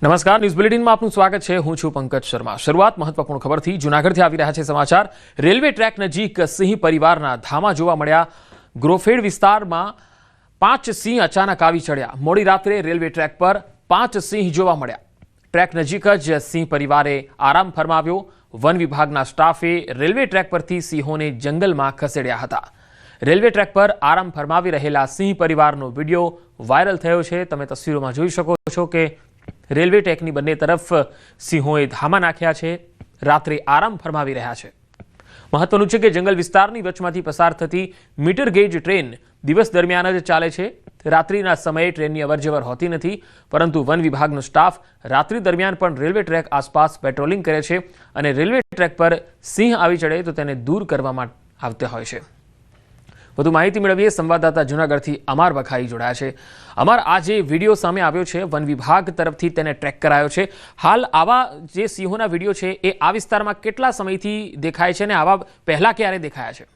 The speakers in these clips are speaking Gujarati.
નમસ્કાર, ન્યૂઝ બુલેટિનમાં આપનું સ્વાગત છે। હું છું પંકજ શર્મા। શરૂઆત મહત્વપૂર્ણ ખબરથી। જૂનાગઢથી આવી રહ્યા છે સમાચાર। રેલવે ટ્રેક નજીક સિંહ પરિવારના ધામા જોવા મળ્યા। ગ્રોફેડ વિસ્તારમાં 5 સિંહ અચાનક આવી ચડ્યા। મોડી રાત્રે રેલવે ટ્રેક પર 5 સિંહ જોવા મળ્યા। ટ્રેક નજીક જ સિંહ પરિવારે આરામ ફરમાવ્યો। વન વિભાગના સ્ટાફે રેલવે ટ્રેક પરથી સિંહોને જંગલમાં ખસેડ્યા હતા। રેલવે ટ્રેક પર આરામ ફરમાવી રહેલા સિંહ પરિવારનો વિડીયો વાયરલ થયો છે। તમે તસવીરોમાં જોઈ શકો છો કે રેલવે ટ્રેકની બંને તરફ સિંહોએ ધામા નાખ્યા છે। રાત્રે આરામ ફરમાવી રહ્યા છે। મહત્વનું છે કે જંગલ વિસ્તારની વચમાંથી પસાર થતી મીટર ગેજ ટ્રેન દિવસ દરમિયાન જ ચાલે છે। રાત્રિના સમયે ટ્રેનની અવરજવર હોતી નથી, પરંતુ વન વિભાગનો સ્ટાફ રાત્રિ દરમિયાન પણ રેલવે ટ્રેક આસપાસ પેટ્રોલિંગ કરે છે અને રેલવે ટ્રેક પર સિંહ આવી ચડે તો તેને દૂર કરવામાં આવતા હોય છે। વધુ માહિતી મેળવીએ। સંવાદદાતા જૂનાગઢથી અમર બખાઈ જોડાયા છે। અમર, આ જે વિડીયો સામે આવ્યો છે, વન વિભાગ તરફથી તેને ટ્રેક કરાયો છે। હાલ આવા જે સિંહોના વિડીયો છે એ આ વિસ્તારમાં કેટલા સમયથી દેખાય છે અને આવા પહેલા ક્યારે દેખાયા છે?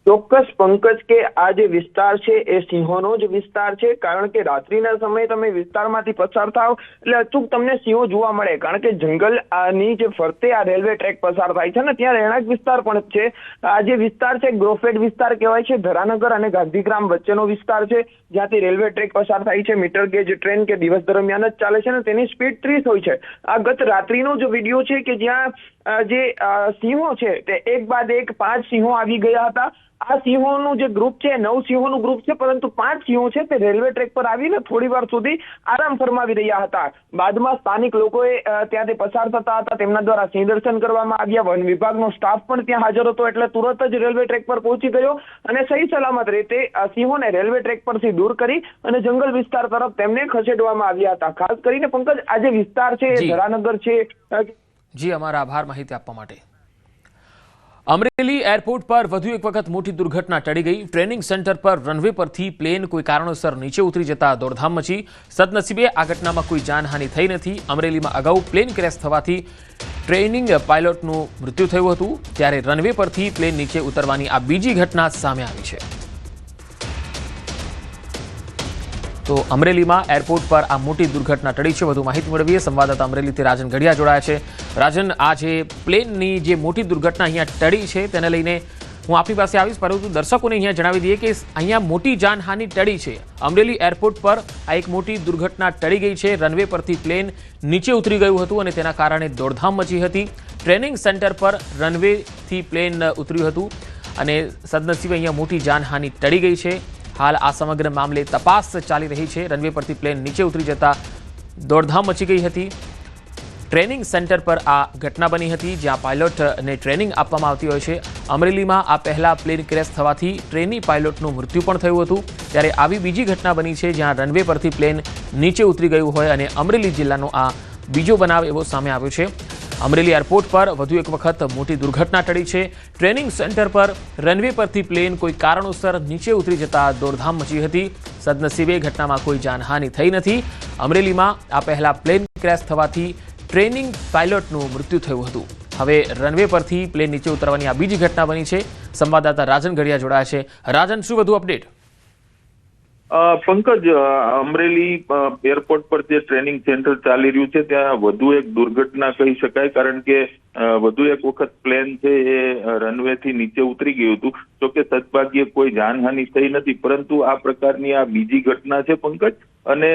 ચોક્કસ પંકજ કે આ જે વિસ્તાર છે એ સિંહોનો જ વિસ્તાર છે, કારણ કે રાત્રિના સમયે તમે વિસ્તારમાંથી પસાર થાવ એટલે અચૂક તમને સિંહો જોવા મળે, કારણ કે જંગલની જે ફરતે આ રેલવે ટ્રેક પસાર થાય છે ને ત્યાં રહેણાંક વિસ્તાર પણ છે। આ જે વિસ્તાર છે ગ્રોફેડ વિસ્તાર કહેવાય છે। ધરાનગર અને ગાંધીગ્રામ વચ્ચેનો વિસ્તાર છે, જ્યાંથી રેલવે ટ્રેક પસાર થાય છે। મીટર ગેજ ટ્રેન કે દિવસ દરમિયાન જ ચાલે છે ને તેની સ્પીડ 30 હોય છે। આ ગત રાત્રિનો જ વિડીયો છે કે જ્યાં જે સિંહો છે તે એક બાદ એક 5 સિંહો આવી ગયા હતા। આ સિંહોનું જે ગ્રુપ છે 9 સિંહોનું ગ્રુપ છે, પરંતુ 5 સિંહો છે તે રેલવે ટ્રેક પર આવીને થોડી વાર સુધી આરામ ફરમાવી રહ્યા હતા। બાદમાં સ્થાનિક લોકોએ ત્યાંથી પસાર થતા હતા, તેમના દ્વારા સિંહ દર્શન કરવામાં આવ્યા। વન વિભાગનો સ્ટાફ પણ ત્યાં હાજર હતો, એટલે તુરંત જ રેલવે ટ્રેક પર પહોંચી ગયો અને સહી સલામત રીતે સિંહોને રેલવે ટ્રેક પરથી દૂર કરી અને જંગલ વિસ્તાર તરફ તેમને ખસેડવામાં આવ્યા હતા। ખાસ કરીને પંકજ આ જે વિસ્તાર છે એ ધરાનગર છે। જી, અમારા આભાર માહિતી આપવા માટે। અમરેલી એરપોર્ટ પર વધુ એક વખત મોટી દુર્ઘટના ટળી ગઈ। ટ્રેનિંગ સેન્ટર પર રનવે પરથી પ્લેન કોઈ કારણોસર નીચે ઉતરી જતા દોડધામ મચી। સદનસીબે આ ઘટનામાં કોઈ જાનહાનિ થઈ નથી। અમરેલીમાં અગાઉ પ્લેન ક્રેશ થવાથી ટ્રેનિંગ પાયલોટનું મૃત્યુ થયું હતું, ત્યારે રનવે પરથી પ્લેન નીચે ઉતરવાની આ બીજી ઘટના સામે આવી છે। તો અમરેલીમાં એરપોર્ટ પર આ મોટી દુર્ઘટના ટળી છે। વધુ માહિતી મેળવીએ। સંવાદદાતા અમરેલીથી રાજન ગઢિયા જોડાયા છે। રાજન, આ જે પ્લેનની જે મોટી દુર્ઘટના અહીંયા ટળી છે તેને લઈને હું આપની પાસે આવીશ, પરંતુ દર્શકોને અહીંયા જણાવી દઈએ કે અહીંયા મોટી જાનહાનિ ટળી છે। અમરેલી એરપોર્ટ પર આ એક મોટી દુર્ઘટના ટળી ગઈ છે। રનવે પરથી પ્લેન નીચે ઉતરી ગયું હતું અને તેના કારણે દોડધામ મચી હતી। ટ્રેનિંગ સેન્ટર પર રનવેથી પ્લેન ઉતર્યું હતું અને સદનસીબે અહીંયા મોટી જાનહાનિ ટળી ગઈ છે। હાલ આ સમગ્ર મામલે તપાસ ચાલી રહી છે। રનવે પરથી પ્લેન નીચે ઉતરી જતા દોડધામ મચી ગઈ હતી। ટ્રેનિંગ સેન્ટર પર આ ઘટના બની હતી, જ્યાં પાયલોટને ટ્રેનિંગ આપવામાં આવતી હોય છે। અમરેલીમાં આ પહેલા પ્લેન ક્રેશ થવાથી ટ્રેની પાયલોટનું મૃત્યુ પણ થયું હતું, ત્યારે આવી બીજી ઘટના બની છે જ્યાં રનવે પરથી પ્લેન નીચે ઉતરી ગયું હોય અને અમરેલી જિલ્લાનો આ બીજો બનાવ એવો સામે આવ્યો છે। અમરેલી એરપોર્ટ પર વધુ એક વખત મોટી દુર્ઘટના ટળી છે। ટ્રેનિંગ સેન્ટર પર રનવે પરથી પ્લેન કોઈ કારણોસર નીચે ઉતરી જતા દોડધામ મચી હતી। સદનસીબે ઘટનામાં કોઈ જાનહાનિ થઈ નથી। અમરેલીમાં આ પહેલા પ્લેન ક્રેશ થવાથી ટ્રેનિંગ પાયલોટનું મૃત્યુ થયું હતું। હવે રનવે પરથી પ્લેન નીચે ઉતરવાની આ બીજી ઘટના બની છે। સંવાદદાતા રાજન ગઢિયા જોડાયા છે। રાજન, શું વધુ અપડેટ? પંકજ, અમરેલી એરપોર્ટ પર જે ટ્રેનિંગ સેન્ટર ચાલી રહ્યું છે ત્યાં વધુ એક દુર્ઘટના કહી શકાય, કારણ કે વધુ એક વખત પ્લેન છે એ રનવે થી નીચે ઉતરી ગયું હતું। જોકે સદભાગ્યે કોઈ જાનહાનિ થઈ નથી, પરંતુ આ પ્રકારની આ બીજી ઘટના છે પંકજ। અને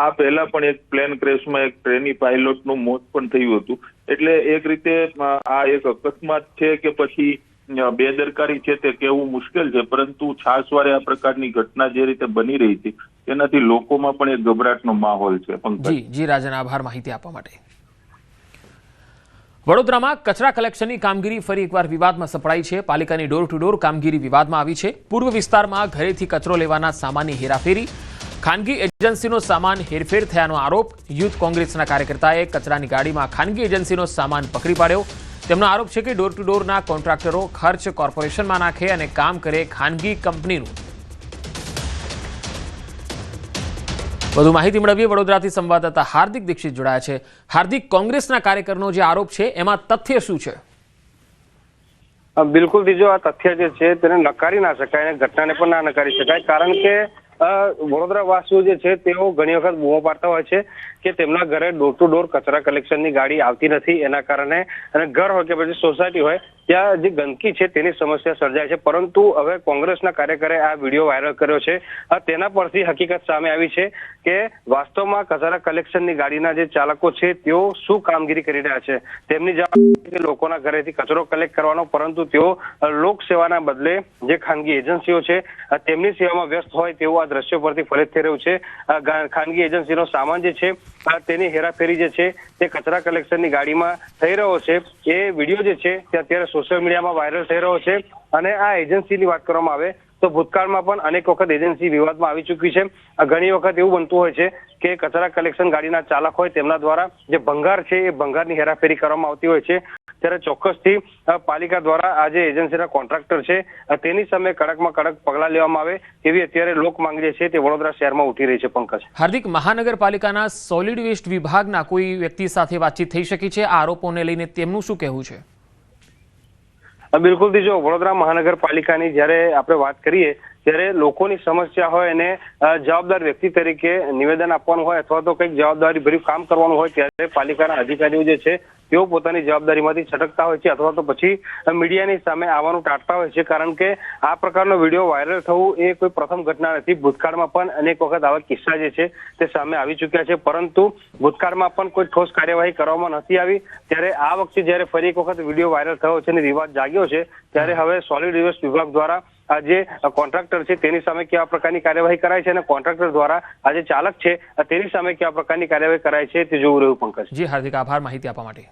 આ પહેલા પણ એક પ્લેન ક્રેશમાં એક ટ્રેની પાયલોટનું મોત પણ થયું હતું। એટલે એક રીતે આ એક અકસ્માત છે કે પછી બેદરકારી છે તે કહેવું મુશ્કેલ છે, પરંતુ છાસવારે આ પ્રકારની ઘટના જે રીતે બની રહી છે તેનાથી લોકોમાં પણ એક ગભરાટનો માહોલ છે। જી રાજન, આભાર માહિતી આપવા માટે। વડોદરામાં કચરા કલેક્શનની કામગીરી ફરી એકવાર વિવાદમાં સપડાઈ છે। પાલિકાની ડોર ટુ ડોર કામગીરી વિવાદમાં આવી છે। પૂર્વ વિસ્તારમાં ઘરેથી કચરો લેવાના સામાનની હેરાફેરી, ખાનગી એજન્સીનો સામાન હેરફેર થયાનો આરોપ। યુથ કોંગ્રેસના કાર્યકર્તાએ કચરાની ગાડીમાં ખાનગી એજન્સીનો સામાન પકડી પાડ્યો। તેમનો આરોપ છે કે ડોર ટુ ડોરના કોન્ટ્રાક્ટરો ખર્ચ કોર્પોરેશનમાં નાખે અને કામ કરે ખાનગી કંપનીનું। વધુ માહિતી મેળવીએ। વડોદરાથી સંવાદદાતા હાર્દિક દીક્ષિત જોડાયા છે। હાર્દિક, કોંગ્રેસના કાર્યકરનો જે આરોપ છે એમાં તથ્ય શું છે? બિલકુલ દીજો, આ તથ્ય જે છે તેને નકારી ના શકાય અને ઘટનાને પણ ના નકારી શકાય, કારણ કે વડોદરાવાસીઓ જે છે તેઓ ઘણી વખત બૂમો પાડતા હોય છે કે તેમના ઘરે ડોર ટુ ડોર કચરા કલેક્શનની ગાડી આવતી નથી, એના કારણે અને ઘર હોય કે પછી સોસાયટી હોય ત્યાં જે ગંદકી છે તેની સમસ્યા સર્જાય છે. પરંતુ હવે કોંગ્રેસના કાર્યકરે આ વિડીયો વાયરલ કર્યો છે. તેના પરથી હકીકત સામે આવી છે કે વાસ્તવમાં કચરા કલેક્શનની ગાડીના જે ચાલકો છે તેઓ શું કામગીરી કરી રહ્યા છે. તેમની જવાબદારી લોકોના ઘરેથી કચરો કલેક્ટ કરવાનો, પરંતુ તેઓ લોક સેવાના બદલે જે ખાનગી એજન્સીઓ છે તેમની સેવામાં વ્યસ્ત હોય તેવું આ દ્રશ્યો પરથી ફલિત થઈ રહ્યું છે. ખાનગી એજન્સીનો સામાન જે છે તેની હેરાફેરી જે છે તે કચરા કલેક્શનની ગાડીમાં થઈ રહ્યો છે. એ વિડીયો જે છે તે અત્યારે સોશિયલ મીડિયામાં વાયરલ થઈ રહ્યો છે. અને આ એજન્સીની વાત કરવામાં આવે તો ભૂતકાળમાં પણ અનેક વખત એજન્સી વિવાદમાં આવી ચૂકી છે. ઘણી વખત એવું બનતું હોય છે કે કચરા કલેક્શન ગાડીના ચાલક હોય તેમના દ્વારા જે ભંગાર છે એ ભંગારની હેરાફેરી કરવામાં આવતી હોય છે. ત્યારે ચોક્કસથી પાલિકા દ્વારા આ જે એજન્સીના કોન્ટ્રાક્ટર છે તેની સામે કડકમાં કડક પગલાં લેવામાં આવે એવી અત્યારે લોક માંગ જે છે તે વડોદરા શહેરમાં ઉઠી રહી છે. પંકજ, હાર્દિક, મહાનગરપાલિકાના સોલિડ વેસ્ટ વિભાગના કોઈ વ્યક્તિ સાથે વાતચીત થઈ શકી છે આ આરોપોને લઈને, તેમનું શું કહેવું છે? બિલકુલ, જો વડોદરા મહાનગરપાલિકાની જ્યારે આપણે વાત કરીએ ત્યારે લોકોની સમસ્યા હોય અને જવાબદાર વ્યક્તિ તરીકે નિવેદન આપવાનું હોય અથવા તો કંઈક જવાબદારી ભર્યું કામ કરવાનું હોય ત્યારે પાલિકાના અધિકારીઓ જે છે તેઓ પોતાની જવાબદારીમાંથી છટકતા હોય છે અથવા તો પછી મીડિયાની સામે આવવાનું ટાળતા હોય છે. કારણ કે આ પ્રકારનો વિડીયો વાયરલ થવું એ કોઈ પ્રથમ ઘટના નથી. ભૂતકાળમાં પણ અનેક વખત આવા કિસ્સા જે છે તે સામે આવી ચૂક્યા છે, પરંતુ ભૂતકાળમાં પણ કોઈ ઠોસ કાર્યવાહી કરવામાં નથી આવી. ત્યારે આ વખતે જ્યારે ફરી એક વખત વિડીયો વાયરલ થયો છે અને વિવાદ જાગ્યો છે ત્યારે હવે સોલિડ વેસ્ટ વિભાગ દ્વારા આ જે કોન્ટ્રાક્ટર છે તેની સામે કેવા પ્રકારની કાર્યવાહી કરાય છે અને કોન્ટ્રાક્ટર દ્વારા આ જે ચાલક છે તેની સામે કેવા પ્રકારની કાર્યવાહી કરાય છે તે જોવું રહ્યું. પંકજ જી હાર્દિક, આભાર માહિતી આપવા માટે.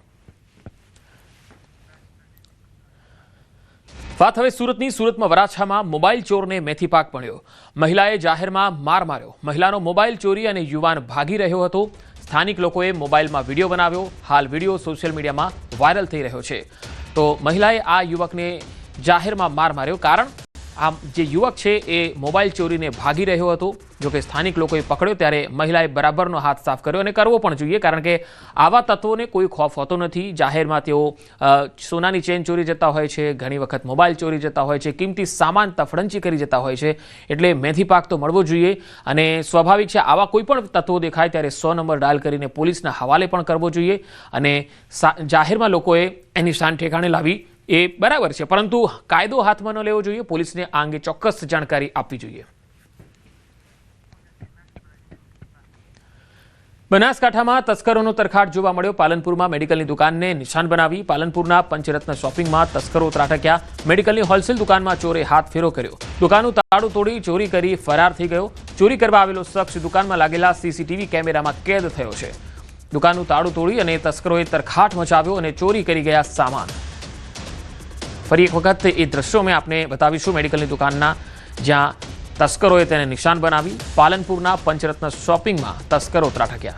વાત હવે સુરતની. સુરતમાં વરાછામાં મોબાઈલ ચોરને મેથી પાક પડ્યો. મહિલાએ જાહેરમાં માર માર્યો. મહિલાનો મોબાઈલ ચોરી અને યુવાન ભાગી રહ્યો હતો. સ્થાનિક લોકોએ મોબાઈલમાં વિડીયો બનાવ્યો. હાલ વિડીયો સોશિયલ મીડિયામાં વાયરલ થઈ રહ્યો છે. તો મહિલાએ આ યુવકને જાહેરમાં માર માર્યો. કારણ આ જે યુવક છે એ મોબાઈલ ચોરીને ભાગી રહ્યો હતો. જો કે સ્થાનિક લોકોએ પકડ્યો ત્યારે મહિલાએ બરાબરનો હાથ સાફ કર્યો અને કરવો પણ જોઈએ, કારણ કે આવા તત્વોને કોઈ ખોફ હોતો નથી. જાહેરમાં તેઓ સોનાની ચેન ચોરી જતા હોય છે, ઘણી વખત મોબાઈલ ચોરી જતા હોય છે, કિંમતી સામાન તફડંચી કરી જતા હોય છે. એટલે મેથી પાક તો મળવો જોઈએ અને સ્વાભાવિક છે આવા કોઈ પણ તત્વો દેખાય ત્યારે 100 નંબર ડાયલ કરીને પોલીસના હવાલે પણ કરવો જોઈએ. અને જાહેરમાં લોકોએ એની શાન ઠેકાણે લાવી એ બરાબર છે, પરંતુ કાયદો હાથમાં ન લેવો જોઈએ. પોલીસને આ અંગે ચોક્કસ જાણકારી આપવી જોઈએ. બનાસકાંઠામાં તસ્કરોનો તરખાટ જોવા મળ્યો. પાલનપુરમાં મેડિકલની દુકાનને નિશાન બનાવી. પાલનપુરના પંચરત્ન શોપિંગમાં તસ્કરો ત્રાટક્યા. મેડિકલની હોલસેલ દુકાનમાં ચોરે હાથ ફેરો કર્યો. દુકાનનું તાળું તોડી ચોરી કરી ફરાર થઈ ગયો. ચોરી કરવા આવેલો શખ્સ દુકાનમાં લાગેલા સીસીટીવી કેમેરામાં કેદ થયો છે. દુકાનનું તાળું તોડી અને તસ્કરોએ તરખાટ મચાવ્યો અને ચોરી કરી ગયા સામાન. ફરી એક વખત એ દ્રશ્યો મેં આપને બતાવીશું મેડિકલની દુકાનના, જ્યાં તસ્કરોએ તેને નિશાન બનાવી. પાલનપુરના પંચરત્ન શોપિંગમાં તસ્કરો ત્રાટક્યા.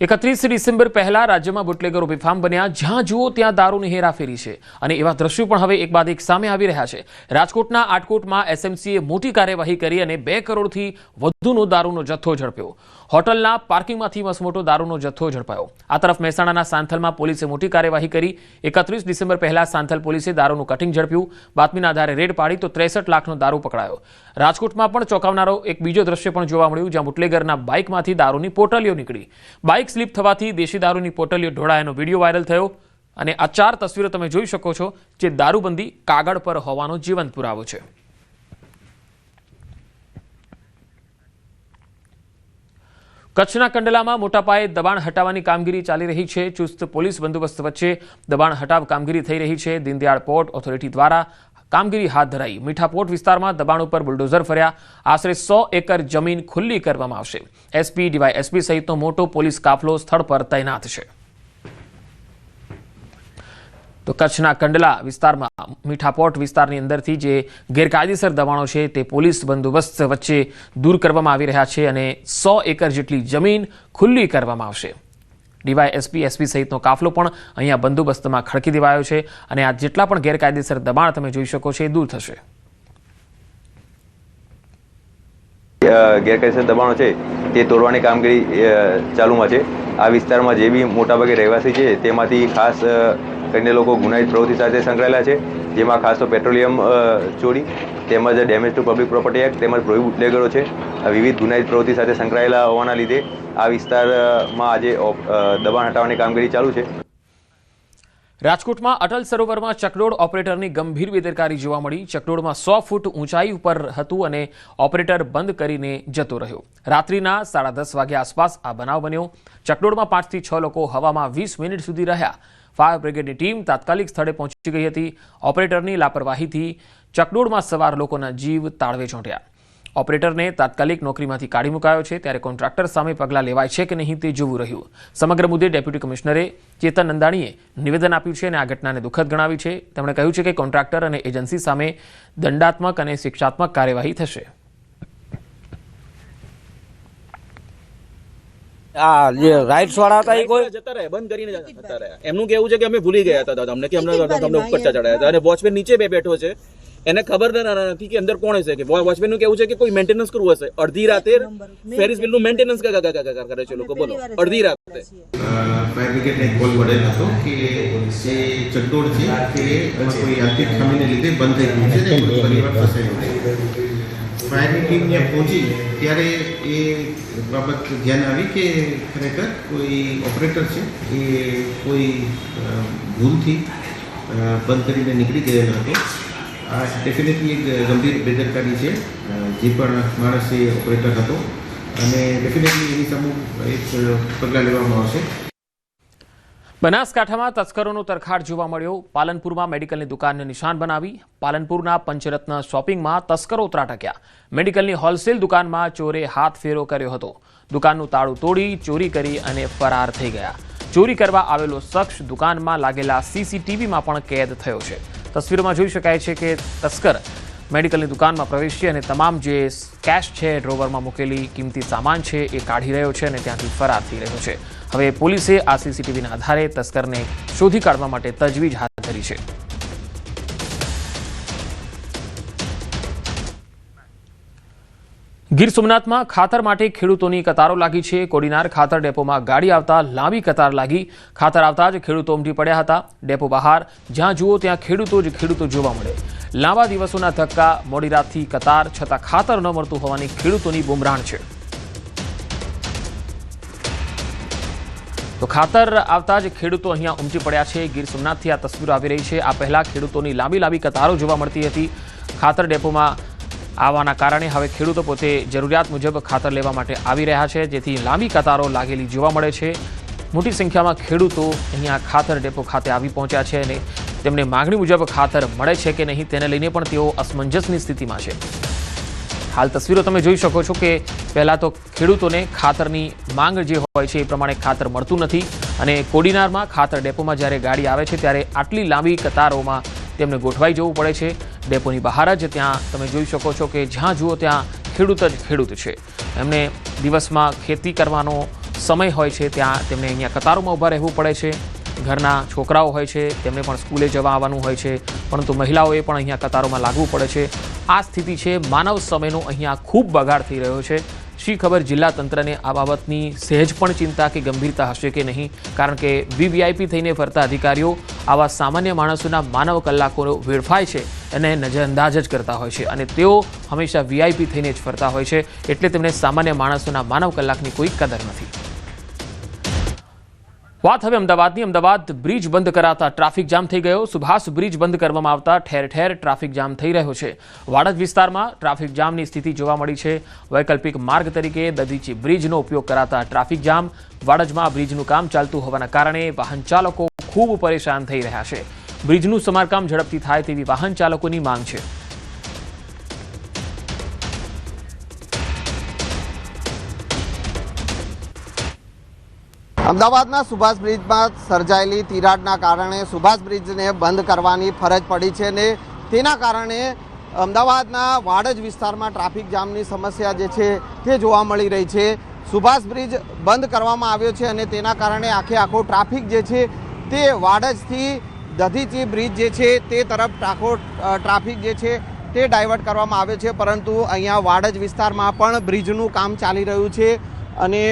31 ડિસેમ્બર પહેલા રાજ્યમાં બુટલેગરો બેફામ બન્યા. જ્યાં જુઓ ત્યાં દારૂની હેરાફેરી છે અને એવા દ્રશ્યો પણ હવે એક બાદ એક સામે આવી રહ્યા છે. રાજકોટના આટકોટમાં એસએમસીએ મોટી કાર્યવાહી કરી અને 2 કરોડથી વધુનો દારૂનો જથ્થો ઝડપ્યો. હોટલના પાર્કિંગમાંથી મસમોટો દારૂનો જથ્થો ઝડપાયો. આ તરફ મહેસાણાના સાંથલમાં પોલીસે મોટી કાર્યવાહી કરી. 31 ડિસેમ્બર પહેલા સાંથલ પોલીસે દારૂનું કટિંગ ઝડપ્યું. બાતમીના આધારે રેડ પાડી તો 63 લાખનો દારૂ પકડાયો. રાજકોટમાં પણ ચોંકાવનારો એક બીજો દ્રશ્ય પણ જોવા મળ્યું, જ્યાં બુટલેગરના બાઇકમાંથી દારૂની પોટલીઓ નીકળી. બાઇક સ્લીપ થવાથી દેશી દારૂની પોટલીઓ ઢોળાયાનો વિડીયો વાયરલ થયો અને આ 4 તસવીરો તમે જોઈ શકો છો, જે દારૂબંધી કાગળ પર હોવાનો જીવંત પુરાવો છે. કચ્છના કંડલામાં મોટા પાયે દબાણ હટાવવાની કામગીરી ચાલી રહી છે. ચુસ્ત પોલીસ બંદોબસ્ત વચ્ચે દબાણ હટાવ કામગીરી થઈ રહી છે. દીનદયાળ પોર્ટ ઓથોરિટી દ્વારા કામગીરી હાથ ધરાઈ. મીઠા પોર્ટ વિસ્તારમાં દબાણ ઉપર બુલડોઝર ફર્યા. આશરે 100 એકર જમીન ખુલ્લી કરવામાં આવશે. એસપી, ડીવાયએસપી સહિતનો મોટો પોલીસ કાફલો સ્થળ પર તૈનાત છે. તો કચ્છના કંડલા વિસ્તારમાં મીઠા પોર્ટ વિસ્તારની અંદરથી જે ગેરકાયદેસર દબાણો છે તે પોલીસ બંદોબસ્ત વચ્ચે દૂર કરવામાં આવી રહ્યા છે અને 100 એકર જેટલી જમીન ખુલ્લી કરવામાં આવશે. ડીવાયએસપી, એસપી સહિતનો કાફલો પણ અહીંયા બંદોબસ્તમાં ખડકી દેવાયો છે અને આ જેટલા પણ ગેરકાયદેસર દબાણ તમે જોઈ શકો છો એ દૂર થશે. ગેરકાયદેસર દબાણો છે તે તોડવાની કામગીરી ચાલુમાં છે. આ વિસ્તારમાં જે બી મોટાભાગે રહેવાસી છે તેમાંથી ખાસ કરીને લોકો ગુનાહિત પ્રવૃત્તિ સાથે સંકળાયેલા છે, જેમાં ખાસ તો પેટ્રોલિયમ ચોરી તેમજ damage two public property act તેમજ પ્રોહિબિટ બુટલેગરો છે. વિવિધ ગુનાહિત પ્રવૃત્તિ સાથે સંકળાયેલા હોવાના લીધે આ વિસ્તારમાં આજે દબાણ હટાવવાની કામગીરી ચાલુ છે. રાજકોટમાં અટલ સરોવરમાં ચકડોળ ઓપરેટરની ગંભીર બેદરકારી જોવા મળી. ચકડોળમાં 100 ફૂટ ઊંચાઈ ઉપર હતું અને ઓપરેટર બંધ કરીને જતો રહ્યો. રાત્રિના 10:30 વાગ્યા આસપાસ આ બનાવ બન્યો. ચકડોળમાં 5 થી 6 લોકો હવામાં 20 મિનિટ સુધી રહ્યા. ફાયર બ્રિગેડની ટીમ તાત્કાલિક સ્થળે પહોંચી ગઈ હતી. ઓપરેટરની લાપરવાહીથી ચકડોળમાં સવાર લોકોના જીવ તાળવે ચોંટ્યા. ઓપરેટરને તાત્કાલિક નોકરીમાંથી કાઢી મુકાયો છે, ત્યારે કોન્ટ્રાક્ટર સામે પગલાં લેવાય છે કે નહીં તે જોવું રહ્યું. સમગ્ર મુદ્દે ડેપ્યુટી કમિશનરે ચેતન નંદાણીએ નિવેદન આપ્યું છે અને આ ઘટનાને દુઃખદ ગણાવી છે. તેમણે કહ્યું છે કે કોન્ટ્રાક્ટર અને એજન્સી સામે દંડાત્મક અને શિક્ષાત્મક કાર્યવાહી થશે. જે રાઇટ્સ વાળા હતા એ કોઈ જતા રહ્યા, બંધ કરીને જતા રહ્યા. એમનું કેવું છે કે અમે ભૂલી ગયા હતા અમને કે અમને ઉપર ચડાયા હતા અને વોચમેન નીચે બેઠો છે, એને ખબર નથી કે અંદર કોણ હશે. કે વોચમેન નું કેવું છે કે કોઈ મેન્ટેનન્સ કરવું હશે. અડધી રાતે ફેરિસ વ્હીલ નું મેન્ટેનન્સ કરે છે લોકો. બોલો, અડધી રાતે ફાયર બ્રિગેડને કોલ મળેલ હતો કે જે ચકડોળ છે તે કોઈ યાંત્રિક ખામીને લીધે બંધ થઈ ગયું છે ને પરિવાર ફસાયેલો છે. ફાયરની ટીમ ત્યાં પહોંચી ત્યારે એ બાબત ધ્યાન આવી કે ખરેખર કોઈ ઓપરેટર છે એ કોઈ ભૂલથી બંધ કરીને નીકળી ગયેલો હતો. આ ડેફિનેટલી એક ગંભીર બેદરકારી છે જે પણ માણસ એ ઓપરેટર હતો, અને ડેફિનેટલી એની સામે એક પગલાં લેવામાં આવશે. બનાસકાંઠામાં તસ્કરોનો તરખાટ જોવા મળ્યો. પાલનપુરમાં મેડિકલની દુકાનને નિશાન બનાવી. પાલનપુરના પંચરત્ન શોપિંગમાં તસ્કરો ત્રાટક્યા. મેડિકલની હોલસેલ દુકાનમાં ચોરે હાથ ફેરો કર્યો હતો. દુકાનનું તાળું તોડી ચોરી કરી અને ફરાર થઈ ગયા. ચોરી કરવા આવેલો શખ્સ દુકાનમાં લાગેલા સીસીટીવીમાં પણ કેદ થયો છે. તસવીરોમાં જોઈ શકાય છે કે તસ્કર મેડિકલની દુકાનમાં પ્રવેશી અને તમામ જે કેશ છે, ડ્રોવરમાં મૂકેલી કિંમતી સામાન છે એ કાઢી રહ્યો છે અને ત્યાંથી ફરાર થઈ રહ્યો છે. હવે પોલીસે આ સીસીટીવીના આધારે તસ્કરને શોધી કાઢવા માટે તજવીજ હાથ ધરી છે. ગીર સોમનાથમાં ખાતર માટે ખેડૂતોની કતારો લાગી છે. કોડીનાર ખાતર ડેપોમાં ગાડી આવતા લાંબી કતાર લાગી. ખાતર આવતા જ ખેડૂતો ઉમટી પડ્યા હતા. ડેપો બહાર જ્યાં જુઓ ત્યાં ખેડૂતો જ ખેડૂતો જોવા મળે. લાંબા દિવસોના ધક્કા, મોડી રાતથી કતાર, છતાં ખાતર ન મળતું હોવાની ખેડૂતોની બુમરાણ છે. તો ખાતર આવતા જ ખેડૂતો અહીંયા ઉમટી પડ્યા છે. ગીર સોમનાથથી આ તસવીરો આવી રહી છે. આ પહેલા ખેડૂતોની લાંબી કતારો જોવા મળતી હતી. ખાતર ડેપોમાં આવવાના કારણે હવે ખેડૂતો પોતે જરૂરિયાત મુજબ ખાતર લેવા માટે આવી રહ્યા છે, જેથી લાંબી કતારો લાગેલી જોવા મળે છે. મોટી સંખ્યામાં ખેડૂતો અહીંયા ખાતર ડેપો ખાતે આવી પહોંચ્યા છે અને તેમને માગણી મુજબ ખાતર મળે છે કે નહીં તેને લઈને પણ તેઓ અસમંજસની સ્થિતિમાં છે. હાલ તસવીરો તમે જોઈ શકો છો કે પહેલાં તો ખેડૂતોને ખાતરની માંગ જે હોય છે એ પ્રમાણે ખાતર મળતું નથી અને કોડીનારમાં ખાતર ડેપોમાં જ્યારે ગાડી આવે છે ત્યારે આટલી લાંબી કતારોમાં તેમને ગોઠવાઈ જવું પડે છે. ડેપોની બહાર જ ત્યાં તમે જોઈ શકો છો કે જ્યાં જુઓ ત્યાં ખેડૂત જ ખેડૂત છે. એમને દિવસમાં ખેતી કરવાનો સમય હોય છે, ત્યાં તેમને અહીંયા કતારોમાં ઊભા રહેવું પડે છે. ઘરના છોકરાઓ હોય છે, તેમને પણ સ્કૂલે જવા આવવાનું હોય છે, પરંતુ મહિલાઓએ પણ અહીંયા કતારોમાં લાગવું પડે છે. આ સ્થિતિ છે. માનવ સમયનો અહીંયા ખૂબ બગાડ થઈ રહ્યો છે. શી ખબર જિલ્લા તંત્રને આ બાબતની સહેજ પણ ચિંતા કે ગંભીરતા હશે કે નહીં, કારણ કે વીવીઆઈપી થઈને ફરતા અધિકારીઓ આવા સામાન્ય માણસોના માનવ કલાકો વેડફાય છે એને નજરઅંદાજ જ કરતા હોય છે અને તેઓ હંમેશા વીઆઈપી થઈને જ ફરતા હોય છે, એટલે તેમને સામાન્ય માણસોના માનવ કલાકની કોઈ કદર નથી. વાત હવે અમદાવાદની. અમદાવાદ બ્રિજ બંધ કરાતા ટ્રાફિક જામ થઈ ગયો. સુભાષ બ્રિજ બંધ કરવામાં આવતા ઠેર ઠેર ટ્રાફિક જામ થઈ રહ્યો છે. વાડજ વિસ્તારમાં ટ્રાફિક જામની સ્થિતિ જોવા મળી છે. વૈકલ્પિક માર્ગ તરીકે દધીચી બ્રિજનો ઉપયોગ કરાતા ટ્રાફિક જામ. વાડજમાં બ્રિજનું કામ ચાલતું હોવાના કારણે વાહન ચાલકો ખૂબ પરેશાન થઈ રહ્યા છે. બ્રિજનું સમારકામ ઝડપથી થાય તેવી વાહન ચાલકોની માંગ છે. અમદાવાદના સુભાષ બ્રિજમાં સર્જાયેલી તિરાડના કારણે સુભાષ બ્રિજને બંધ કરવાની ફરજ પડી છે અને તેના કારણે અમદાવાદના વાડજ વિસ્તારમાં ટ્રાફિક જામની સમસ્યા જે છે તે જોવા મળી રહી છે. સુભાષ બ્રિજ બંધ કરવામાં આવ્યો છે અને તેના કારણે આખો ટ્રાફિક જે છે તે વાડજથી દધીચી બ્રિજ જે છે તે તરફ ટ્રાફિક જે છે તે ડાયવર્ટ કરવામાં આવે છે, પરંતુ અહીંયા વાડજ વિસ્તારમાં પણ બ્રિજનું કામ ચાલી રહ્યું છે અને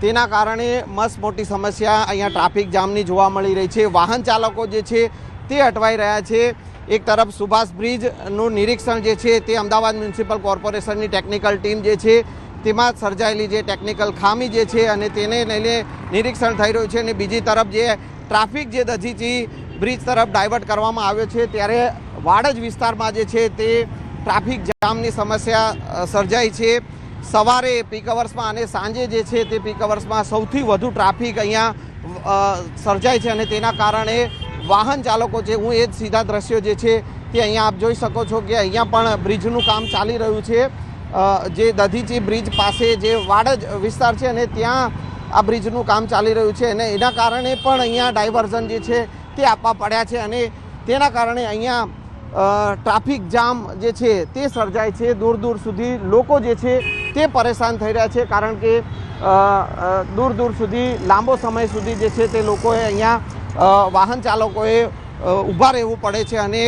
તેના કારણે મસ્ત મોટી સમસ્યા અહીંયા ટ્રાફિક જામની જોવા મળી રહી છે. વાહન ચાલકો જે છે તે અટવાઈ રહ્યા છે. એક તરફ સુભાષ બ્રિજનું નિરીક્ષણ જે છે તે અમદાવાદ મ્યુનિસિપલ કોર્પોરેશનની ટેકનિકલ ટીમ જે છે તેમાં સર્જાયેલી જે ટેકનિકલ ખામી જે છે અને તેને લઈને નિરીક્ષણ થઈ રહ્યું છે. અને બીજી તરફ જે ટ્રાફિક જે દધીચી બ્રિજ તરફ ડાયવર્ટ કરવામાં આવ્યો છે ત્યારે વાડજ વિસ્તારમાં જે છે તે ટ્રાફિક જામની સમસ્યા સર્જાઈ છે. સવારે પીક અવર્સમાં અને સાંજે જે છે તે પીક અવર્સમાં સૌથી વધુ ટ્રાફિક અહીંયા સર્જાય છે અને તેના કારણે વાહન ચાલકો છે, હું એ જ સીધા દ્રશ્યો જે છે તે અહીંયા આપ જોઈ શકો છો કે અહીંયા પણ બ્રિજનું કામ ચાલી રહ્યું છે. જે દધીચી બ્રિજ પાસે જે વાડજ વિસ્તાર છે અને ત્યાં આ બ્રિજનું કામ ચાલી રહ્યું છે અને એના કારણે પણ અહીંયા ડાયવર્ઝન જે છે તે આપવા પડ્યા છે અને તેના કારણે અહીંયા ટ્રાફિક જામ જે છે તે સર્જાય છે. દૂર દૂર સુધી લોકો જે છે તે પરેશાન થઈ રહ્યા છે કારણ કે દૂર દૂર સુધી લાંબો સમય સુધી જે છે તે લોકોએ અહીંયા વાહન ચાલકોએ ઊભા રહેવું પડે છે અને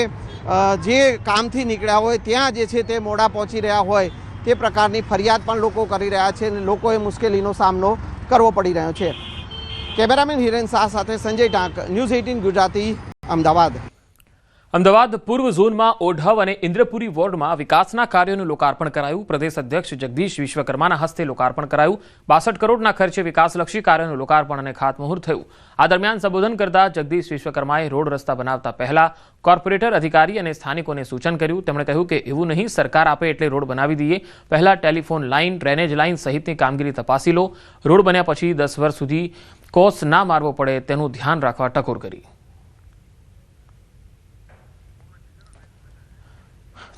જે કામથી નીકળ્યા હોય ત્યાં જે છે તે મોડા પહોંચી રહ્યા હોય તે પ્રકારની ફરિયાદ પણ લોકો કરી રહ્યા છે અને લોકોએ મુશ્કેલીનો સામનો કરવો પડી રહ્યો છે. કેમેરામેન હિરેન શાહ સાથે સંજય ટાંક, ન્યૂઝ 18 ગુજરાતી, અમદાવાદ. અમદાવાદ પૂર્વ ઝોનમાં ઓઢવ અને ઇન્દ્રપુરી વોર્ડમાં વિકાસના કાર્યોનું લોકાર્પણ કરાયું. પ્રદેશ અધ્યક્ષ જગદીશ વિશ્વકર્માના હસ્તે લોકાર્પણ કરાયું. 62 કરોડના ખર્ચે વિકાસલક્ષી કાર્યોનું લોકાર્પણ અને ખાતમુહૂર્ત થયું. આ દરમિયાન સંબોધન કરતા જગદીશ વિશ્વકર્માએ રોડ રસ્તા બનાવતા પહેલા કોર્પોરેટર, અધિકારી અને સ્થાનિકોને સૂચન કર્યું. તેમણે કહ્યું કે એવું નહીં સરકાર આપે એટલે રોડ બનાવી દઈએ, પહેલા ટેલિફોન લાઇન, ડ્રેનેજ લાઇન સહિતની કામગીરી તપાસી લો. રોડ બન્યા પછી 10 વર્ષ સુધી કોસ ના મારવો પડે તેનું ધ્યાન રાખવા ટકોર કરી.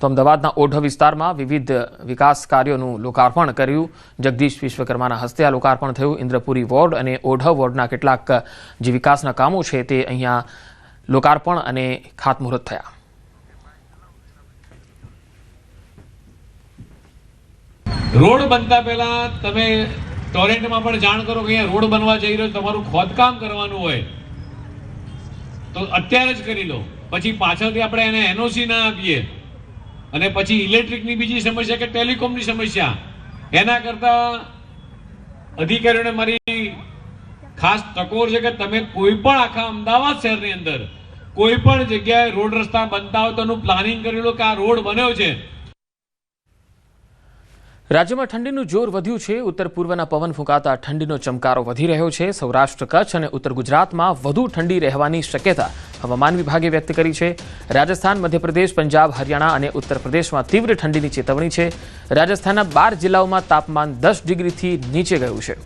તો અમદાવાદના ઓઢવ વિસ્તારમાં વિવિધ વિકાસ કાર્યોનું લોકાર્પણ કર્યું. જગદીશ વિશ્વકર્માના હસ્તે આ લોકાર્પણ થયું. ઇન્દ્રપુરી વોર્ડ અને ઓઢવ વોર્ડના કેટલાક જે વિકાસના કામો છે તે અહીંયા લોકાર્પણ અને ખાતમુહૂર્ત થયા. રોડ બનતા પહેલા તમે ટોરેન્ટમાં પણ જાણ કરો કે અહીંયા રોડ બનવા જઈ રહ્યો, તમારું ખોદકામ કરવાનું હોય તો અત્યારે જ કરી લો, પછી પાછળથી આપણે એને એનઓસી ના આપીએ અને પછી ઇલેક્ટ્રિકની બીજી સમસ્યા કે ટેલિકોમની સમસ્યા. એના કરતા અધિકારીઓને મારી ખાસ ટકોર છે કે તમે કોઈ પણ આખા અમદાવાદ શહેરની અંદર કોઈ પણ જગ્યાએ રોડ રસ્તા બનતા હોય તો એનું પ્લાનિંગ કરી લો કે આ રોડ બન્યો છે. રાજ્યમાં ઠંડીનું જોર વધ્યું છે. ઉત્તર પૂર્વના પવન ફૂંકાતા ઠંડીનો ચમકારો વધી રહ્યો છે. સૌરાષ્ટ્ર, કચ્છ અને ઉત્તર ગુજરાતમાં વધુ ઠંડી રહેવાની શક્યતા હવામાન વિભાગે વ્યક્ત કરી છે. રાજસ્થાન, મધ્યપ્રદેશ, પંજાબ, હરિયાણા અને ઉત્તર પ્રદેશમાં તીવ્ર ઠંડીની ચેતવણી છે. રાજસ્થાનના 12 જિલ્લાઓમાં તાપમાન 10 ડિગ્રીથી નીચે ગયું છે.